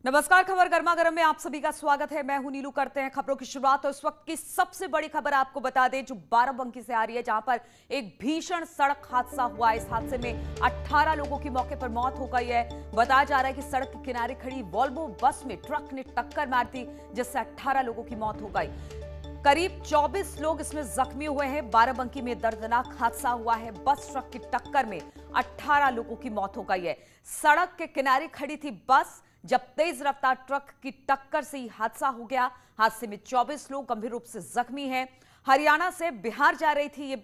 नमस्कार, खबर गर्मा गर्म में आप सभी का स्वागत है। मैं हूं नीलू। करते हैं खबरों की शुरुआत। तो इस वक्त की सबसे बड़ी खबर आपको बता दें जो बाराबंकी से आ रही है, जहां पर एक भीषण सड़क हादसा हुआ। इस हादसे में 18 लोगों की मौके पर मौत हो गई है। बताया जा रहा है कि सड़क के किनारे खड़ी वॉल्वो बस में ट्रक ने टक्कर मार दी, जिससे 18 लोगों की मौत हो गई। करीब 24 लोग इसमें जख्मी हुए हैं। बाराबंकी में दर्दनाक हादसा हुआ है। बस ट्रक की टक्कर में 18 लोगों की मौत हो गई है। सड़क के किनारे खड़ी थी बस, जब तेज रफ्तार ट्रक की टक्कर से ही हादसा हो गया। हादसे में 24 लोग गंभीर रूप से जख्मी हैं। हरियाणा से बिहार जा रही थी ये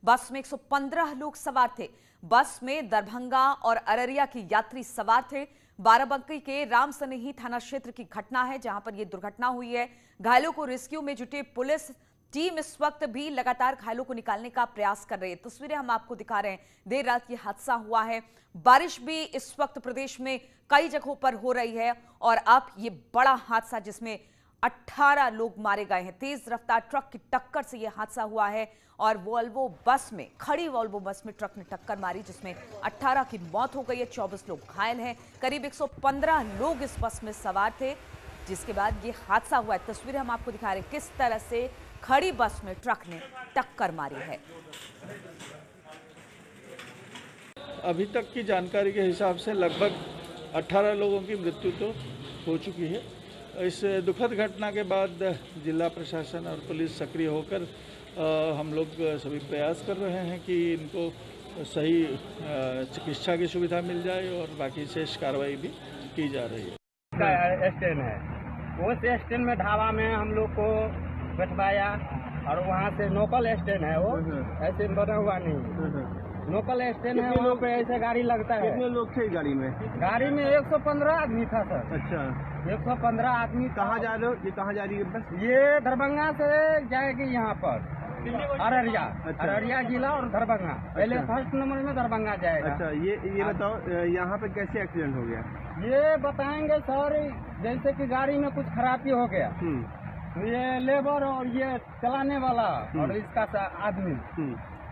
बस में 115 लोग सवार थे। बस में दरभंगा और अररिया के यात्री सवार थे। बाराबंकी के रामसनेही थाना क्षेत्र की घटना है, जहां पर यह दुर्घटना हुई है। घायलों को रेस्क्यू में जुटे पुलिस टीम इस वक्त भी लगातार घायलों को निकालने का प्रयास कर रही है। तस्वीरें हम आपको दिखा रहे हैं। देर रात ये हादसा हुआ है। बारिश भी इस वक्त प्रदेश में कई जगहों पर हो रही है और अब ये बड़ा हादसा जिसमें 18 लोग मारे गए हैं। तेज रफ्तार ट्रक की टक्कर से यह हादसा हुआ है और खड़ी वॉल्वो बस में ट्रक ने टक्कर मारी, जिसमें 18 की मौत हो गई है। 24 लोग घायल हैं। करीब 115 लोग इस बस में सवार थे, जिसके बाद ये हादसा हुआ है। तस्वीरें हम आपको दिखा रहे हैं किस तरह से खड़ी बस में ट्रक ने टक्कर मारी है। अभी तक की जानकारी के हिसाब से लगभग 18 लोगों की मृत्यु तो हो चुकी है। इस दुखद घटना के बाद जिला प्रशासन और पुलिस सक्रिय होकर हम लोग सभी प्रयास कर रहे हैं कि इनको सही चिकित्सा की सुविधा मिल जाए और बाकी शेष कार्रवाई भी की जा रही है। स्टैंड है, उस स्टैंड में ढाबा में हम लोग को बैठवाया और वहाँ से लोकल स्टैंड है, वो ऐसे बना हुआ नहीं। लोकल स्टैंड है, वहाँ पे ऐसे गाड़ी लगता है। कितने लोग थे गाड़ी में? गाड़ी में 115 आदमी था सर। अच्छा, 115 आदमी। कहाँ जा रहे हो? ये कहाँ जा रही है बस? ये दरभंगा से जाएगी यहाँ पर अररिया। अच्छा। अररिया जिला और दरभंगा। पहले फर्स्ट नंबर में दरभंगा जाएगा। अच्छा, ये बताओ यहाँ पे कैसे एक्सीडेंट हो गया? ये बताएंगे सर, जैसे कि गाड़ी में कुछ खराबी हो गया, ये लेबर और ये चलाने वाला और इसका आदमी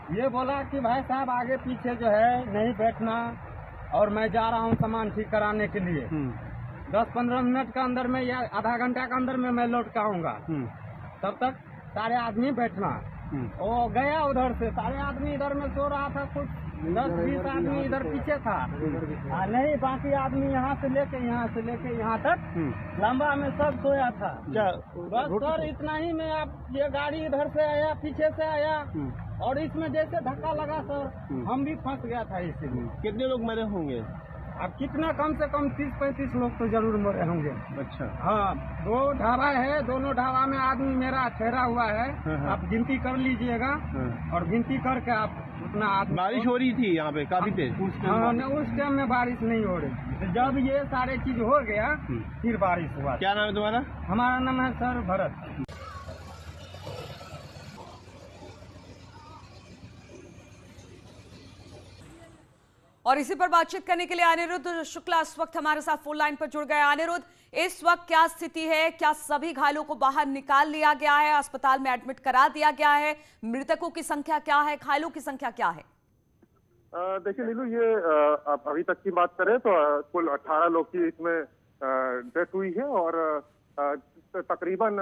ये बोला कि भाई साहब आगे पीछे जो है नहीं बैठना और मैं जा रहा हूँ सामान ठीक कराने के लिए। 10-15 मिनट के अंदर में या आधा घंटा के अंदर में मैं लौट के आऊँगा, तब तक सारे आदमी बैठना। वो गया उधर से, सारे आदमी इधर में सो रहा था, कुछ 10-20 आदमी इधर पीछे था। नहीं, बाकी आदमी यहाँ से लेके यहाँ तक लंबा में सब सोया था। बस सर इतना ही में आप ये गाड़ी इधर से आया, पीछे से आया और इसमें जैसे धक्का लगा सर, हम भी फंस गया था इसीलिए। कितने लोग मरे होंगे? अब कितना, कम से कम 30-35 लोग तो जरूर मरे होंगे। अच्छा। हाँ, 2 ढाबा है, दोनों ढाबा में आदमी मेरा ठहरा हुआ है। आप गिनती कर लीजिएगा और गिनती करके आप उतना आदमी। बारिश हो रही थी यहाँ पे काफी तेज? हाँ, उस टाइम में बारिश नहीं हो रही। तो जब ये सारे चीज हो गया फिर बारिश हुआ। क्या नाम है तुम्हारा? हमारा नाम है सर भरत। और इसी पर बातचीत करने के लिए अनिरुद्ध शुक्ला इस वक्त हमारे साथ फोन लाइन पर जुड़ गए। अनिरुद्ध, इस वक्त क्या स्थिति है? क्या सभी घायलों को बाहर निकाल लिया गया है, अस्पताल में एडमिट करा दिया गया है? मृतकों की संख्या क्या है, घायलों की संख्या क्या है? देखिए नीलू, ये अभी तक की बात करें तो कुल 18 लोग की इसमें डेथ हुई है और तकरीबन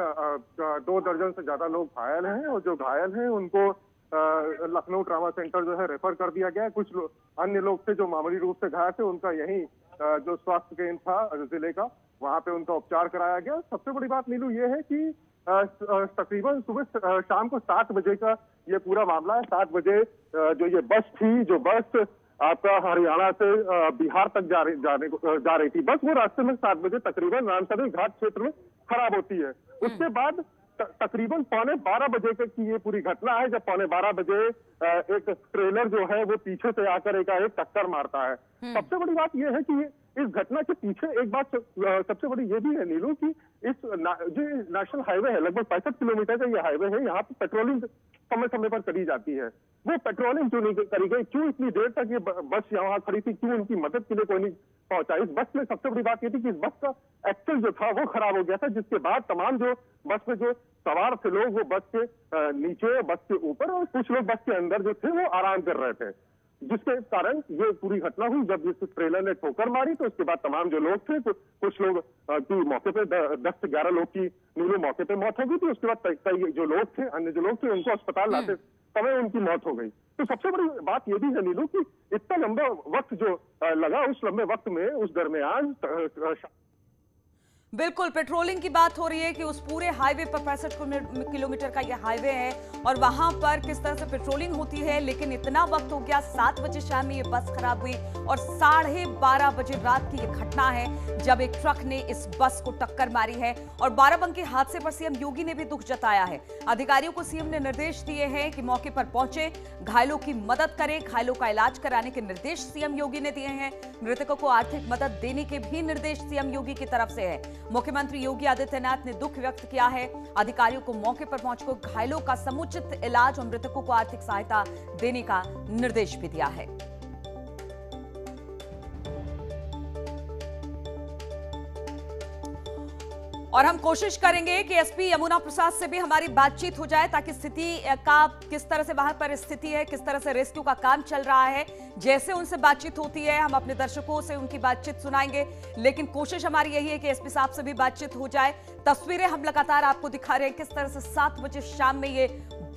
2 दर्जन से ज्यादा लोग घायल हैं और जो घायल हैं उनको लखनऊ ट्रामा सेंटर जो है रेफर कर दिया गया है। कुछ अन्य लोग थे जो मामूली रूप से घायल थे, उनका यही जो स्वास्थ्य केंद्र था जिले का, वहां पे उनका उपचार कराया गया। सबसे बड़ी बात नीलू ये है कि तकरीबन सुबह शाम को 7 बजे का ये पूरा मामला है। 7 बजे जो ये बस थी, जो बस आपका हरियाणा से बिहार तक जा रही थी बस, वो रास्ते में 7 बजे तकरीबन रामसनेही घाट क्षेत्र में खराब होती है। उसके बाद तकरीबन 11:15 बजे की ये पूरी घटना है, जब 11:15 बजे एक ट्रेलर जो है वो पीछे से आकर एक टक्कर मारता है। सबसे बड़ी बात ये है कि इस घटना के पीछे एक बात सबसे बड़ी ये भी है नीलू कि जो नेशनल हाईवे है, लगभग 65 किलोमीटर का ये हाईवे है, यहाँ पे पेट्रोलिंग समय समय पर करी जाती है। वो पेट्रोलिंग क्यों नहीं करी गई, क्यों इतनी देर तक ये बस यहाँ खड़ी थी, क्यों उनकी मदद के लिए कोई नहीं पहुंचा? इस बस में सबसे बड़ी बात ये थी कि इस बस का एक्सल जो था वो खराब हो गया था, जिसके बाद तमाम जो बस में जो सवार थे लोग वो बस के नीचे, बस के ऊपर और कुछ लोग बस के अंदर जो थे वो आराम कर रहे थे। जिसके कारण ये पूरी घटना हुई। जब इस ट्रेलर ने ठोकर मारी तो उसके बाद तमाम जो लोग थे, कुछ लोग की मौके पे 10 से 11 लोग की नीलू मौके पे मौत हो गई थी। उसके बाद कई जो लोग थे, अन्य जो लोग थे, उनको अस्पताल लाते समय उनकी मौत हो गई। तो सबसे बड़ी बात ये भी है नीलू कि इतना लंबा वक्त जो लगा, उस लंबे वक्त में उस दरमियान बिल्कुल, पेट्रोलिंग की बात हो रही है कि उस पूरे हाईवे पर 65 किलोमीटर का ये हाईवे है और वहां पर किस तरह से पेट्रोलिंग होती है। लेकिन इतना वक्त हो गया, 7 बजे शाम में ये बस खराब हुई और 12:30 बजे रात की ये घटना है जब एक ट्रक ने इस बस को टक्कर मारी है। और बाराबंकी हादसे पर सीएम योगी ने भी दुख जताया है। अधिकारियों को सीएम ने निर्देश दिए हैं कि मौके पर पहुंचे, घायलों की मदद करें। घायलों का इलाज कराने के निर्देश सीएम योगी ने दिए हैं। मृतकों को आर्थिक मदद देने के भी निर्देश सीएम योगी की तरफ से है। मुख्यमंत्री योगी आदित्यनाथ ने दुख व्यक्त किया है। अधिकारियों को मौके पर पहुंचकर घायलों का समुचित इलाज और मृतकों को आर्थिक सहायता देने का निर्देश भी दिया है। और हम कोशिश करेंगे कि एसपी यमुना प्रसाद से भी हमारी बातचीत हो जाए ताकि स्थिति का किस तरह से वहां पर स्थिति है, किस तरह से रेस्क्यू का काम चल रहा है। जैसे उनसे बातचीत होती है हम अपने दर्शकों से उनकी बातचीत सुनाएंगे, लेकिन कोशिश हमारी यही है कि एसपी साहब से भी बातचीत हो जाए। तस्वीरें हम लगातार आपको दिखा रहे हैं किस तरह से 7 बजे शाम में ये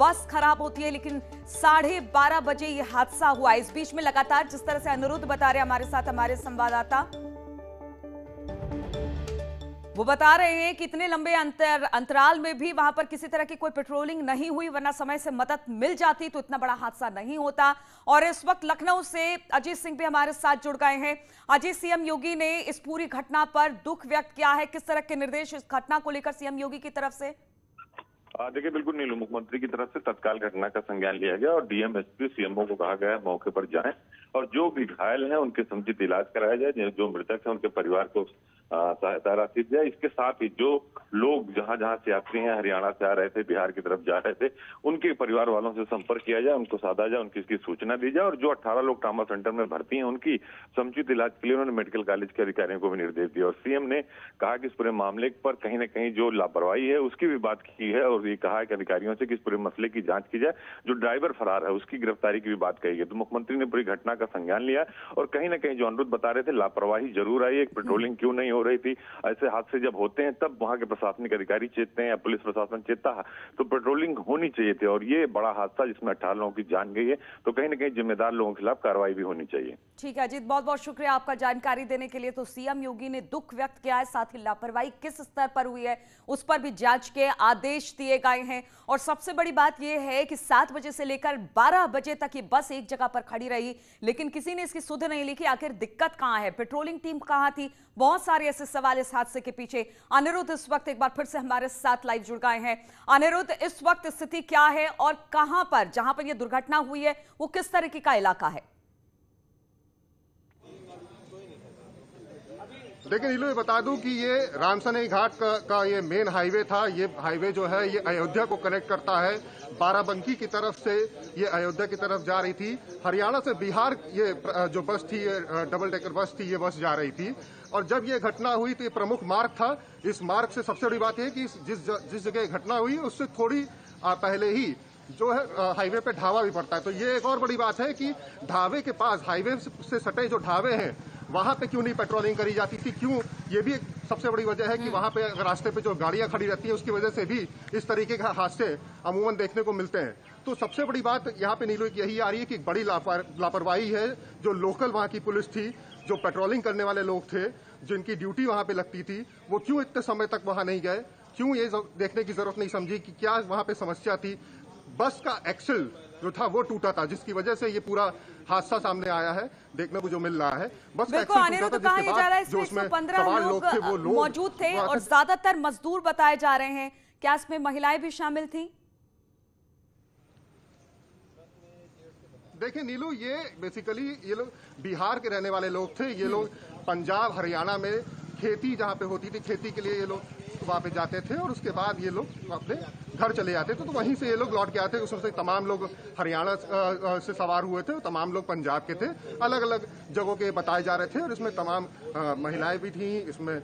बस खराब होती है, लेकिन 12:30 बजे ये हादसा हुआ। इस बीच में लगातार जिस तरह से अनिरुद्ध बता रहे हमारे साथ हमारे संवाददाता, वो बता रहे हैं कि इतने लंबे अंतराल में भी वहां पर किसी तरह की कोई पेट्रोलिंग नहीं हुई, वरना समय से मदद मिल जाती तो इतना बड़ा हादसा नहीं होता। और इस वक्त लखनऊ से अजीत सिंह भी हमारे साथ जुड़ गए हैं। अजीत, सीएम योगी ने इस पूरी घटना पर दुख व्यक्त किया है, किस तरह के निर्देश इस घटना को लेकर सीएम योगी की तरफ से? देखिए, बिल्कुल नीलू, मुख्यमंत्री की तरफ से तत्काल घटना का संज्ञान लिया गया और डीएम, एसपी, सीएमओ को कहा गया है मौके पर जाएं और जो भी घायल हैं उनके समुचित इलाज कराया जाए, जो मृतक हैं उनके परिवार को सहायता राशि दी जाए। इसके साथ ही जो लोग जहां से यात्री हैं, हरियाणा से आ रहे थे, बिहार की तरफ जा रहे थे, उनके परिवार वालों से संपर्क किया जाए, उनको साधा जाए, उनकी इसकी सूचना दी जाए और जो 18 लोग ट्रॉमा सेंटर में भर्ती हैं उनकी समुचित इलाज के लिए उन्होंने मेडिकल कॉलेज के अधिकारियों को भी निर्देश दिया। और सीएम ने कहा कि इस पूरे मामले पर कहीं न कहीं जो लापरवाही है उसकी भी बात की है और ये कहा है कि अधिकारियों से कि इस पूरे मसले की जांच की जाए। जो ड्राइवर फरार है उसकी गिरफ्तारी की भी बात कही है। तो मुख्यमंत्री ने पूरी घटना का संज्ञान लिया और कहीं ना कहीं जो अनिरुद्ध बता रहे थे, लापरवाही जरूर आई है। पेट्रोलिंग क्यों नहीं हो रही थी? ऐसे हादसे जब होते हैं तब वहां के प्रशासनिक अधिकारी चेतते हैं या पुलिस प्रशासन चेतता है, तो पेट्रोलिंग होनी चाहिए थी। और ये बड़ा हादसा जिसमें 18 लोगों की जान गई है, तो कहीं ना कहीं जिम्मेदार लोगों के खिलाफ कार्रवाई भी होनी चाहिए। ठीक है अजीत, बहुत बहुत शुक्रिया आपका जानकारी देने के लिए। तो सीएम योगी ने दुख व्यक्त किया है, साथ ही लापरवाही किस स्तर पर हुई है उस पर भी जांच के आदेश दिए गए हैं। और सबसे बड़ी बात यह है कि 7 बजे से लेकर 12 बजे तक ये बस एक जगह पर खड़ी रही, लेकिन किसी ने इसकी सुध नहीं ली कि आखिर दिक्कत कहां है, पेट्रोलिंग टीम कहां थी। बहुत सारे ऐसे सवाल इस हादसे के पीछे। अनिरुद्ध इस वक्त एक बार फिर से हमारे साथ लाइव जुड़ गए हैं। अनिरुद्ध, इस वक्त स्थिति क्या है और कहां पर, जहां पर यह दुर्घटना हुई है, वो किस तरीके का इलाका है? देखिए नीलू, ये बता दूं कि ये रामसनई घाट का ये मेन हाईवे था। ये हाईवे जो है ये अयोध्या को कनेक्ट करता है। बाराबंकी की तरफ से ये अयोध्या की तरफ जा रही थी। हरियाणा से बिहार ये जो बस थी, ये डबल डेकर बस थी, ये बस जा रही थी। और जब ये घटना हुई तो ये प्रमुख मार्ग था। इस मार्ग से सबसे बड़ी बात है कि जिस जगह घटना हुई उससे थोड़ी पहले ही जो है हाईवे पे ढाबा भी पड़ता है। तो ये एक और बड़ी बात है कि ढाबे के पास, हाईवे से सटे जो ढाबे हैं, वहां पे क्यों नहीं पेट्रोलिंग करी जाती थी, क्यों? ये भी एक सबसे बड़ी वजह है कि वहां पे रास्ते पे जो गाड़ियां खड़ी रहती हैं उसकी वजह से भी इस तरीके के हादसे अमूमन देखने को मिलते हैं। तो सबसे बड़ी बात यहाँ पे नीलू यही आ रही है कि बड़ी लापरवाही है। जो लोकल वहाँ की पुलिस थी, जो पेट्रोलिंग करने वाले लोग थे, जिनकी ड्यूटी वहाँ पे लगती थी, वो क्यों इतने समय तक वहाँ नहीं गए? क्यों ये देखने की जरूरत नहीं समझी कि क्या वहाँ पे समस्या थी? बस का एक्सल जो था वो टूटा था, जिसकी वजह से ये पूरा हादसा सामने आया है, देखने को जो मिल रहा है। बस बिल्कुल अनिरुद्ध, तो कहा जा रहा है इसमें 115 लोग मौजूद थे और ज्यादातर मजदूर बताए जा रहे हैं। क्या इसमें महिलाएं भी शामिल थी? देखिए नीलू, ये बेसिकली ये लोग बिहार के रहने वाले लोग थे। ये लोग पंजाब, हरियाणा में खेती जहाँ पे होती थी, खेती के लिए ये लोग वहाँ पे जाते थे और उसके बाद ये लोग अपने घर चले जाते थे, तो वहीं से ये लोग लौट के आते। उसमें से तमाम लोग हरियाणा से सवार हुए थे, तमाम लोग पंजाब के थे, अलग अलग जगहों के बताए जा रहे थे। और इसमें तमाम महिलाएं भी थी, इसमें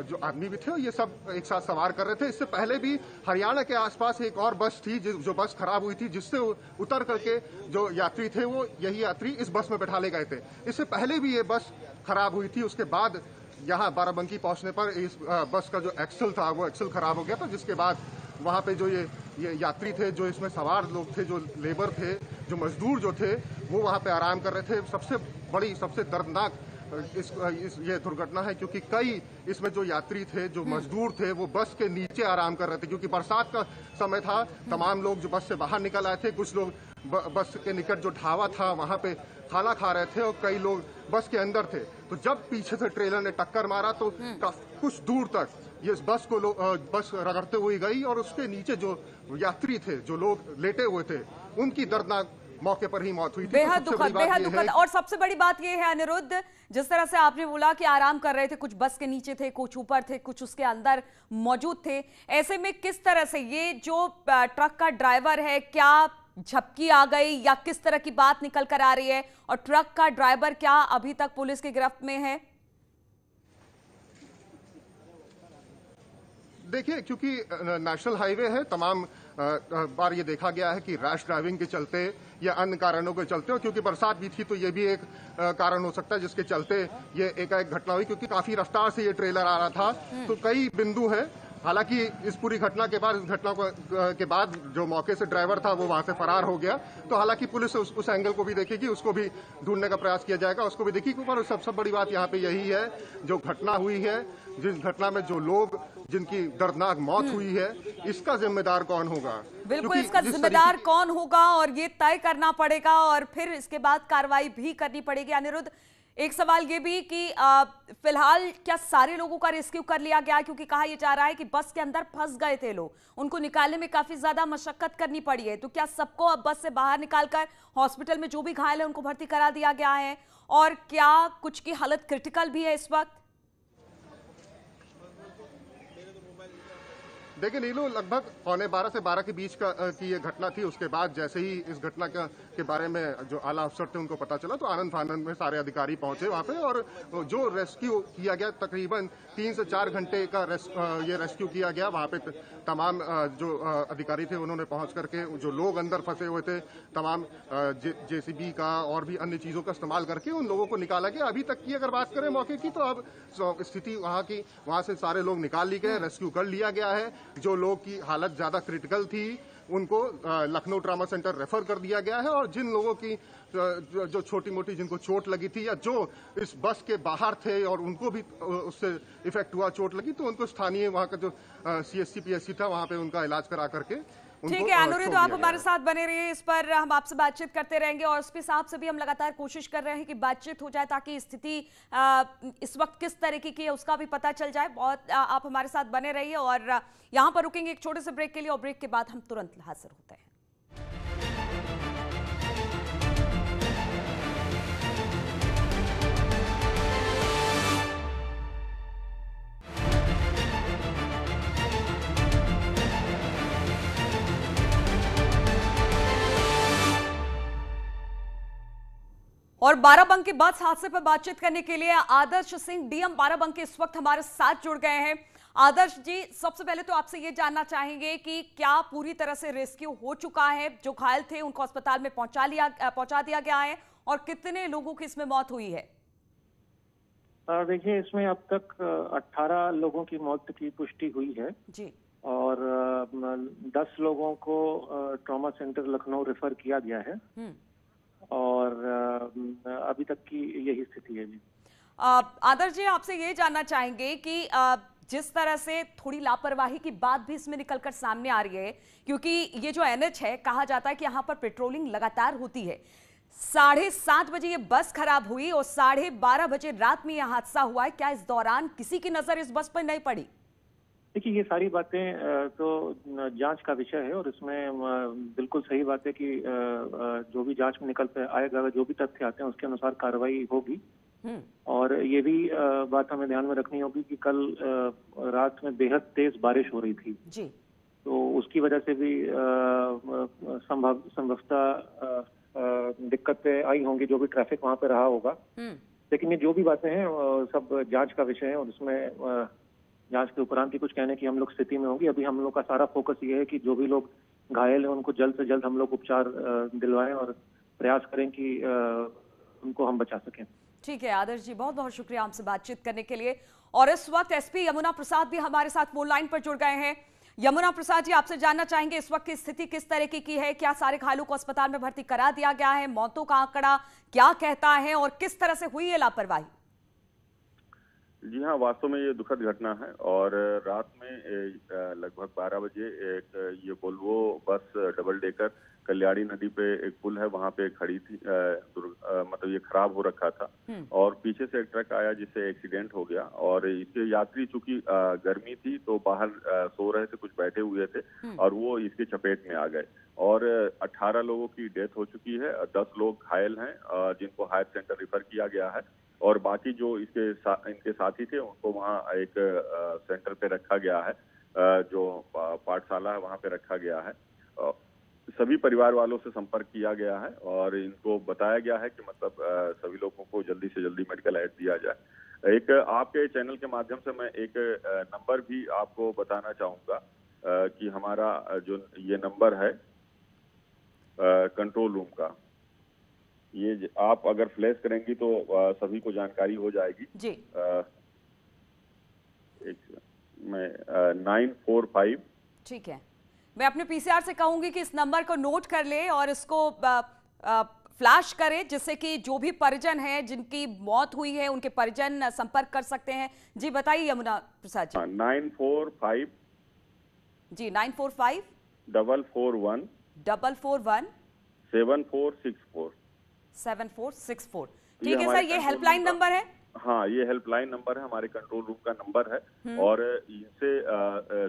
जो आदमी भी थे, और ये सब एक साथ सवार कर रहे थे। इससे पहले भी हरियाणा के आसपास एक और बस थी जो बस खराब हुई थी, जिससे उतर करके जो यात्री थे वो यही यात्री इस बस में बैठा ले गए थे। इससे पहले भी ये बस खराब हुई थी। उसके बाद यहाँ बाराबंकी पहुंचने पर इस बस का जो एक्सल था वो एक्सल खराब हो गया था, जिसके बाद वहाँ पे जो ये यात्री थे, जो इसमें सवार लोग थे, जो लेबर थे, जो मजदूर जो थे, वो वहाँ पे आराम कर रहे थे। सबसे बड़ी, सबसे दर्दनाक ये दुर्घटना है, क्योंकि कई इसमें जो यात्री थे, जो मजदूर थे, वो बस के नीचे आराम कर रहे थे, क्योंकि बरसात का समय था। तमाम लोग जो बस से बाहर निकल आए थे, कुछ लोग बस के निकट जो ढाबा था वहाँ पे खाना खा रहे थे, और कई लोग बस के अंदर थे। तो जब पीछे से ट्रेलर ने टक्कर मारा तो कुछ दूर तक ये बस को बस रगड़ते हुए गई, और उसके नीचे जो यात्री थे, जो लोग लेटे हुए थे, उनकी दर्दनाक मौके पर ही मौत हुई थी। बेहद दुखद, बेहद दुखद। और सबसे बड़ी बात यह है अनिरुद्ध, जिस तरह से आपने बोला कि आराम कर रहे थे, कुछ बस के नीचे थे, कुछ ऊपर थे, कुछ उसके अंदर मौजूद थे। ऐसे में किस तरह से ये जो ट्रक का ड्राइवर है, क्या झपकी आ गई या किस तरह की बात निकल कर आ रही है, और ट्रक का ड्राइवर क्या अभी तक पुलिस की गिरफ्त में है? देखिए, क्योंकि नेशनल हाईवे है, तमाम बार ये देखा गया है कि रैश ड्राइविंग के चलते या अन्य कारणों के चलते, और क्योंकि बरसात भी थी तो ये भी एक कारण हो सकता है जिसके चलते ये एकाएक घटना हुई, क्योंकि काफी रफ्तार से ये ट्रेलर आ रहा था। तो कई बिंदु हैं। हालांकि इस पूरी घटना के बाद, इस घटना के बाद जो मौके से ड्राइवर था वो वहां से फरार हो गया। तो हालांकि पुलिस उस एंगल को भी देखेगी, उसको भी ढूंढने का प्रयास किया जाएगा, उसको भी देखिए। पर सबसे बड़ी बात यहाँ पे यही है, जो घटना हुई है, जिस घटना में जो लोग जिनकी दर्दनाक मौत हुई है, इसका जिम्मेदार कौन होगा? बिल्कुल, इसका जिम्मेदार कौन होगा और ये तय करना पड़ेगा, और फिर इसके बाद कार्रवाई भी करनी पड़ेगी। अनिरुद्ध, एक सवाल ये भी कि फिलहाल क्या सारे लोगों का रेस्क्यू कर लिया गया? क्योंकि कहा यह जा रहा है कि बस के अंदर फंस गए थे लोग, उनको निकालने में काफी ज्यादा मशक्कत करनी पड़ी है। तो क्या सबको अब बस से बाहर निकालकर हॉस्पिटल में जो भी घायल है उनको भर्ती करा दिया गया है, और क्या कुछ की हालत क्रिटिकल भी है इस वक्त? देखिए नीलू, लगभग 11:15 से 12 के बीच की ये घटना थी। उसके बाद जैसे ही इस घटना के बारे में जो आला अफसर थे उनको पता चला, तो आनंद फानंद में सारे अधिकारी पहुंचे वहां पे, और जो रेस्क्यू किया गया, तकरीबन 3 से 4 घंटे का ये रेस्क्यू किया गया। वहां पे तमाम जो अधिकारी थे उन्होंने पहुंच करके जो लोग अंदर फंसे हुए थे, तमाम जेसीबी का और भी अन्य चीजों का इस्तेमाल करके उन लोगों को निकाला गया। अभी तक की अगर बात करें मौके की, तो अब स्थिति वहां से सारे लोग निकाल लिए गए, रेस्क्यू कर लिया गया है। जो लोग की हालत ज्यादा क्रिटिकल थी उनको लखनऊ ट्रॉमा सेंटर रेफर कर दिया गया है, और जिन लोगों की जो छोटी मोटी जिनको चोट लगी थी या जो इस बस के बाहर थे और उनको भी उससे इफेक्ट हुआ, चोट लगी, तो उनको स्थानीय वहां का जो CSC PSC था वहां पे उनका इलाज करा करके ठीक है अनुरुद्ध, आप हमारे साथ बने रहिए, इस पर हम आपसे बातचीत करते रहेंगे, और एसपी साहब से भी हम लगातार कोशिश कर रहे हैं कि बातचीत हो जाए ताकि स्थिति इस वक्त किस तरीके की है उसका भी पता चल जाए। बहुत आप हमारे साथ बने रहिए, और यहाँ पर रुकेंगे एक छोटे से ब्रेक के लिए, और ब्रेक के बाद हम तुरंत हाजिर होते हैं। और बाराबंकी बस हादसे पर बातचीत करने के लिए आदर्श सिंह डीएम बाराबंकी इस वक्त हमारे साथ जुड़ गए हैं। आदर्श जी, सबसे पहले तो आपसे ये जानना चाहेंगे कि क्या पूरी तरह से रेस्क्यू हो चुका है? जो घायल थे उनको अस्पताल में पहुंचा दिया गया है, और कितने लोगों की इसमें मौत हुई है? देखिए, इसमें अब तक 18 लोगों की मौत की पुष्टि हुई है जी, और 10 लोगों को ट्रॉमा सेंटर लखनऊ रेफर किया गया है, और अभी तक की यही स्थिति है जी। आदर्श जी, आपसे ये जानना चाहेंगे कि जिस तरह से थोड़ी लापरवाही की बात भी इसमें निकलकर सामने आ रही है, क्योंकि ये जो NH है, कहा जाता है कि यहाँ पर पेट्रोलिंग लगातार होती है। 7:30 बजे ये बस खराब हुई और 12:30 बजे रात में यह हादसा हुआ है। क्या इस दौरान किसी की नजर इस बस पर नहीं पड़ी? देखिए, ये सारी बातें तो जांच का विषय है, और इसमें बिल्कुल सही बात है कि जो भी जांच में निकल पे आएगा, जो भी तथ्य आते हैं उसके अनुसार कार्रवाई होगी। और ये भी बात हमें ध्यान में रखनी होगी कि कल रात में बेहद तेज बारिश हो रही थी जी। तो उसकी वजह से भी संभवतः दिक्कतें आई होंगी, जो भी ट्रैफिक वहां पे रहा होगा। लेकिन ये जो भी बातें हैं सब जांच का विषय है, और उसमें जांच के उपरांत ही कुछ कहने की हम लोग स्थिति में होंगे। अभी हम लोग का सारा फोकस ये है कि जो भी लोग घायल हैं उनको जल्द से जल्द हम लोग उपचार दिलवाएं और प्रयास करें कि उनको हम बचा सकें। ठीक है आदर्श जी, बहुत बहुत शुक्रिया हमसे बातचीत करने के लिए। और इस वक्त एसपी यमुना प्रसाद भी हमारे साथ फोन लाइन पर जुड़ गए हैं। यमुना प्रसाद जी, आपसे जानना चाहेंगे इस वक्त की स्थिति किस तरीके की है? क्या सारे घायलों को अस्पताल में भर्ती करा दिया गया है? मौतों का आंकड़ा क्या कहता है और किस तरह से हुई है लापरवाही? जी हाँ, वास्तव में ये दुखद घटना है। और रात में लगभग 12 बजे एक ये Volvo bus double decker Kalyani नदी पे एक पुल है, वहां पे खड़ी थी, मतलब ये खराब हो रखा था, और पीछे से एक ट्रक आया जिससे एक्सीडेंट हो गया। और इसके यात्री चूंकि गर्मी थी तो बाहर सो रहे थे, कुछ बैठे हुए थे, और वो इसके चपेट में आ गए और 18 लोगों की डेथ हो चुकी है। 10 लोग घायल हैं जिनको हायर सेंटर रिफर किया गया है, और बाकी जो इनके साथी थे उनको वहाँ एक सेंटर पे रखा गया है, जो पाठशाला है वहाँ पे रखा गया है। सभी परिवार वालों से संपर्क किया गया है और इनको बताया गया है कि मतलब सभी लोगों को जल्दी से जल्दी मेडिकल एड दिया जाए। एक आपके चैनल के माध्यम से मैं एक नंबर भी आपको बताना चाहूंगा कि हमारा जो ये नंबर है कंट्रोल रूम का, ये आप अगर फ्लैश करेंगी तो सभी को जानकारी हो जाएगी जी। मैं 945, ठीक है, मैं अपने पीसीआर से कहूंगी कि इस नंबर को नोट कर ले और इसको फ्लैश करें, जिससे कि जो भी परिजन हैं जिनकी मौत हुई है उनके परिजन संपर्क कर सकते हैं। जी बताइए यमुना प्रसाद जी। 945 जी 945 441 7464 7464। ठीक है सर, ये हेल्पलाइन नंबर है? हाँ, ये हेल्पलाइन नंबर है, हमारे कंट्रोल रूम का नंबर है। और इनसे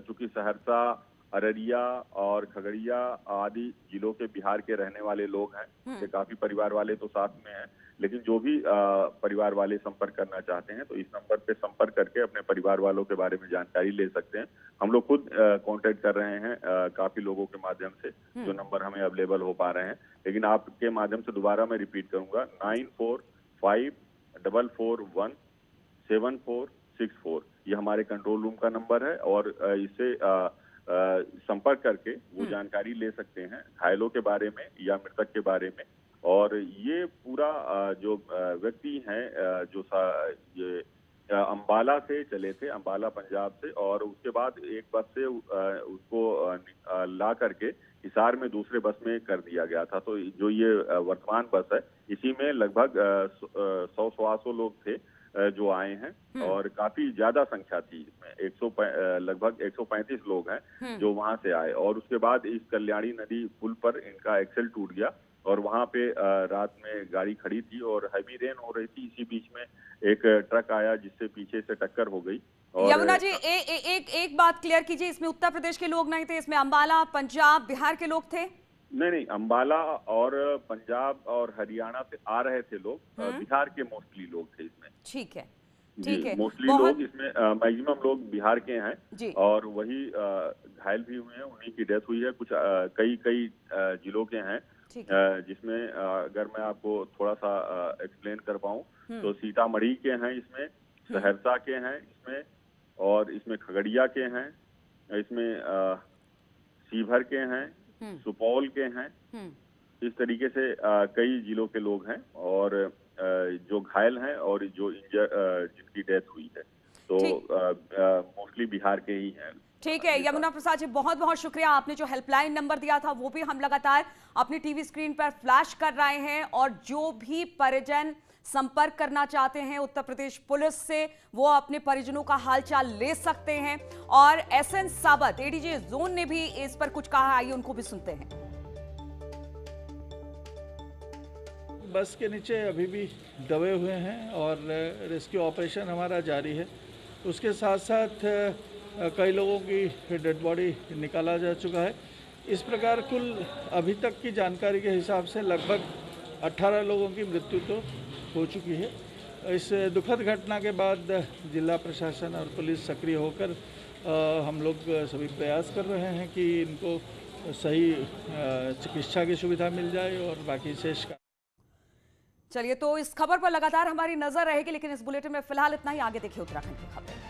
चूंकि सहरसा, अररिया और खगड़िया आदि जिलों के बिहार के रहने वाले लोग हैं, ये काफी परिवार वाले तो साथ में हैं, लेकिन जो भी परिवार वाले संपर्क करना चाहते हैं तो इस नंबर पे संपर्क करके अपने परिवार वालों के बारे में जानकारी ले सकते हैं। हम लोग खुद कांटेक्ट कर रहे हैं काफी लोगों के माध्यम से, जो नंबर हमें अवेलेबल हो पा रहे हैं, लेकिन आपके माध्यम से दोबारा मैं रिपीट करूंगा 945 441 7464, ये हमारे कंट्रोल रूम का नंबर है। और इससे संपर्क करके वो जानकारी ले सकते हैं घायलों के बारे में या मृतक के बारे में। और ये पूरा जो व्यक्ति हैं जो ये अंबाला से चले थे, अंबाला पंजाब से, और उसके बाद एक बस से उसको ला करके हिसार में दूसरे बस में कर दिया गया था। तो जो ये वर्तमान बस है, इसी में लगभग 100-125 लोग थे जो आए हैं, और काफी ज्यादा संख्या थी इसमें, लगभग 135 लोग हैं जो वहां से आए। और उसके बाद इस कल्याणी नदी पुल पर इनका एक्सेल टूट गया और वहां पे रात में गाड़ी खड़ी थी और हैवी रेन हो रही थी। इसी बीच में एक ट्रक आया जिससे पीछे से टक्कर हो गई। और यमुना जी एक बात क्लियर कीजिए, इसमें उत्तर प्रदेश के लोग नहीं थे, इसमें अंबाला, पंजाब, बिहार के लोग थे? नहीं, अंबाला और पंजाब और हरियाणा से आ रहे थे लोग, बिहार के मोस्टली लोग थे इसमें। ठीक है, ठीक है, मोस्टली लोग इसमें मैक्सिमम लोग बिहार के हैं, और वही घायल भी हुए हैं, उन्हीं की डेथ हुई है। कुछ कई जिलों के हैं, जिसमें अगर मैं आपको थोड़ा सा एक्सप्लेन कर पाऊं तो सीतामढ़ी के हैं इसमें, सहरसा के हैं इसमें, और इसमें खगड़िया के हैं, इसमें सीभर के हैं, सुपौल के हैं। इस तरीके से कई जिलों के लोग हैं और जो घायल हैं और जो जिनकी डेथ हुई है, तो मोस्टली बिहार के ही हैं। ठीक है यमुना प्रसाद जी, बहुत बहुत शुक्रिया। आपने जो हेल्पलाइन नंबर दिया था वो भी हम लगातार अपनी टीवी स्क्रीन पर फ्लैश कर रहे हैं, और जो भी परिजन संपर्क करना चाहते हैं उत्तर प्रदेश पुलिस से, वो अपने परिजनों का हालचाल ले सकते हैं। और एसएन सावत एडीजी जोन ने भी इस पर कुछ कहा, आइए उनको भी सुनते हैं। बस के नीचे अभी भी दबे हुए हैं और रेस्क्यू ऑपरेशन हमारा जारी है। उसके साथ साथ कई लोगों की डेड बॉडी निकाला जा चुका है। इस प्रकार कुल अभी तक की जानकारी के हिसाब से लगभग 18 लोगों की मृत्यु तो हो चुकी है। इस दुखद घटना के बाद जिला प्रशासन और पुलिस सक्रिय होकर हम लोग सभी प्रयास कर रहे हैं कि इनको सही चिकित्सा की सुविधा मिल जाए और बाकी शेष का। चलिए, तो इस खबर पर लगातार हमारी नजर रहेगी, लेकिन इस बुलेटिन में फिलहाल इतना ही। आगे देखिए उत्तराखंड की खबरें।